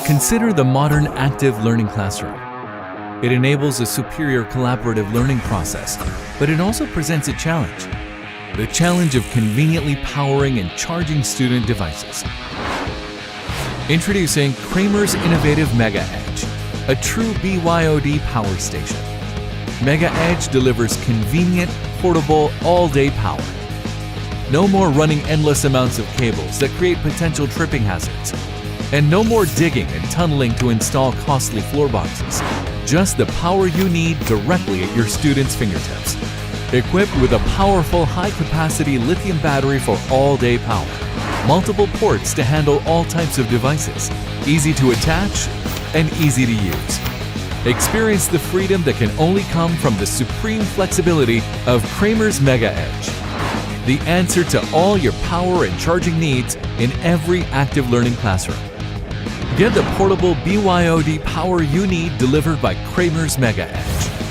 Consider the modern active learning classroom. It enables a superior collaborative learning process, but it also presents a challenge. The challenge of conveniently powering and charging student devices. Introducing Kramer's innovative MegaEdge, a true BYOD power station. MegaEdge delivers convenient, portable, all-day power. No more running endless amounts of cables that create potential tripping hazards. And no more digging and tunneling to install costly floor boxes. Just the power you need directly at your students' fingertips. Equipped with a powerful high-capacity lithium battery for all-day power. Multiple ports to handle all types of devices. Easy to attach and easy to use. Experience the freedom that can only come from the supreme flexibility of Kramer's MegaEdge. The answer to all your power and charging needs in every active learning classroom. Get the portable BYOD power you need delivered by Kramer's MegaEdge.